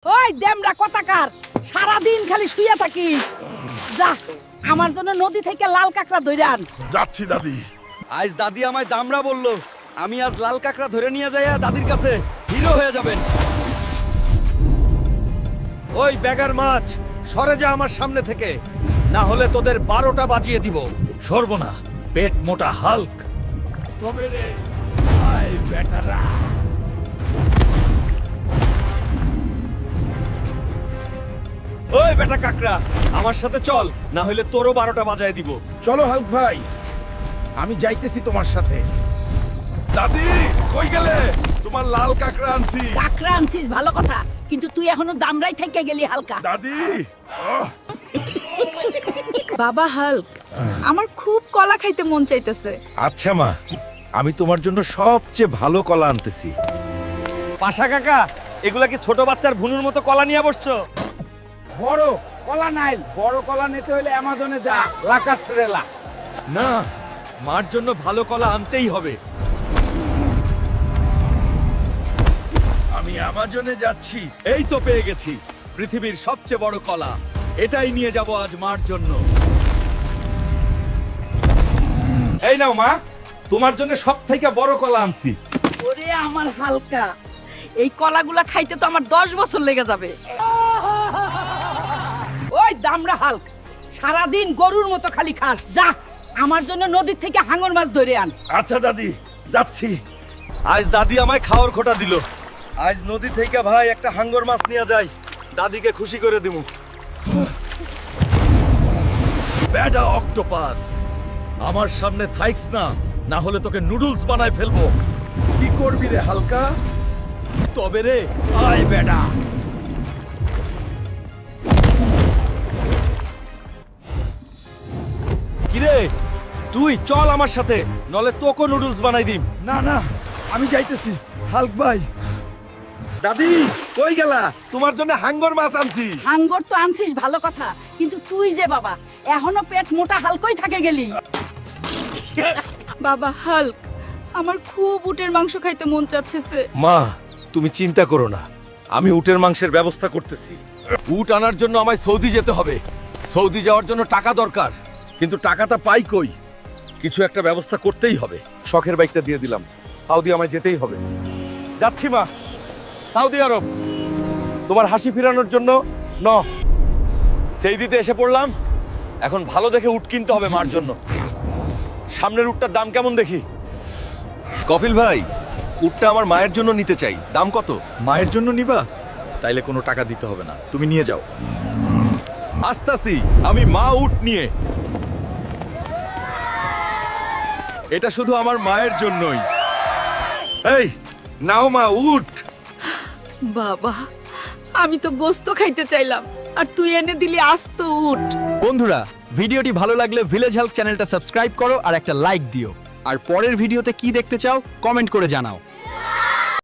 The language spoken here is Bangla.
ওই দেমরা কথাকার সারা দিন খালি শুইয়া থাকিস। যা আমার জন্য নদী থেকে লাল কাঁকড়া ধরে আন। যাচ্ছি দাদি। আজ দাদি আমায় দামড়া বললো, আমি আজ লাল কাঁকড়া ধরে নিয়ে যাইয়া দাদির কাছে হিরো হয়ে যাবেন। ওই ব্যাগার মাছ সরে যা আমার সামনে থেকে, না হলে তোদের 12টা বাজিয়ে দিব। সরব না, পেট মোটা হাল্ক। তবে রে আয় বেটারা। ওই বেটা কাকড়া, আমার সাথে চল, না হলে তোরও 12টা বাজায় দিব। চলো হাল্ক ভাই, আমি যাইতেছি তোমার সাথে। দাদি কই গেলে? তোমার লাল কাঁকড়া আনছি। কাঁকড়া আনছিস ভালো কথা, কিন্তু তুই এখনো দামরাই থেকে গেলি হালকা। দাদি বাবা হাল্ক, আমার খুব কলা খাইতে মন চাইতেছে। আচ্ছা মা, আমি তোমার জন্য সবচেয়ে ভালো কলা আনতেছি। পাশা কাকা, এগুলা কি ছোট বাচ্চার ভুনুর মতো কলা নিয়ে বসছো? বড় কলা নাই, বড় কলা নিতে হলে অ্যামাজনে যা, লাকাসরেলা। না, মার জন্য ভালো কলা আনতেই হবে। আমি অ্যামাজনে যাচ্ছি। এই তো পেয়ে গেছি পৃথিবীর সবচেয়ে বড় কলা। এটাই নিয়ে যাব আজ মার জন্য। এই নাও মা, তোমার জন্য সবথেকে বড় কলা আনছি। ওরে আমার হালকা, এই কলাগুলা খাইতে তো আমার 10 বছর লেগে যাবে। ওই দামরা হাল্ক, সারা দিন গরুর মতো খালি খাস। যা আমার জন্য নদীর থেকে হাঙর মাছ ধরে আন। আচ্ছা দাদি, যাচ্ছি। আজ দাদি আমায় খাওয়ার খোটা দিল। আজ নদী থেকে ভাই একটা হাঙ্গর মাছ নিয়ে যাই, দাদিকে খুশি করে দিমু। ব্যাডা অক্টোপাস, আমার সামনে থাইক্স না, না হলে তোকে নুডলস বানায় ফেলবো। কি করবি রে হালকা? তবে রে আয় বেডা। কিরে, তুই চল আমার সাথে, নলে তোকে নুডলস বানাই দিম। না না, আমি যাইতেছি হালক ভাই। দাদি কই গেলা? তোমার জন্য হাঙ্গর মাছ আনছি। হাঙ্গর তো আনছিস ভালো কথা, কিন্তু তুই যে বাবা এখনো পেট মোটা হালকই থাকে গেলি। বাবা হাল্ক, আমার খুব উটের মাংস খাইতে মন চাচ্ছে। মা, তুমি চিন্তা করো না, আমি উটের মাংসের ব্যবস্থা করতেছি। উট আনার জন্য আমায় সৌদি যেতে হবে। সৌদি যাওয়ার জন্য টাকা দরকার, কিন্তু টাকাটা পাই কই? কিছু একটা ব্যবস্থা করতেই হবে। শখের বাইকটা দিয়ে দিলাম, সৌদি আমায় যেতেই হবে। যাচ্ছি মা, সৌদি আরব। তোমার হাসি ফিরানোর জন্য সেই দিতে এসে পড়লাম। এখন ভালো দেখে উট কিনতে হবে মার জন্য। সামনের উটটার দাম কেমন দেখি? কপিল ভাই, উটটা আমার মায়ের জন্য নিতে চাই, দাম কত? মায়ের জন্য নিবা? তাইলে কোনো টাকা দিতে হবে না, তুমি নিয়ে যাও। আসতাছি আমি মা উট নিয়ে। এটা শুধু আমার মায়ের জন্যই। এই নাও মা উট। বাবা, আমি তো গোস্ত খাইতে চাইলাম, আর তুই এনে দিলি আস্ত উট। বন্ধুরা, ভিডিওটি ভালো লাগলে ভিলেজ হেল্প চ্যানেলটা সাবস্ক্রাইব করো আর একটা লাইক দিও। আর পরের ভিডিওতে কি দেখতে চাও কমেন্ট করে জানাও।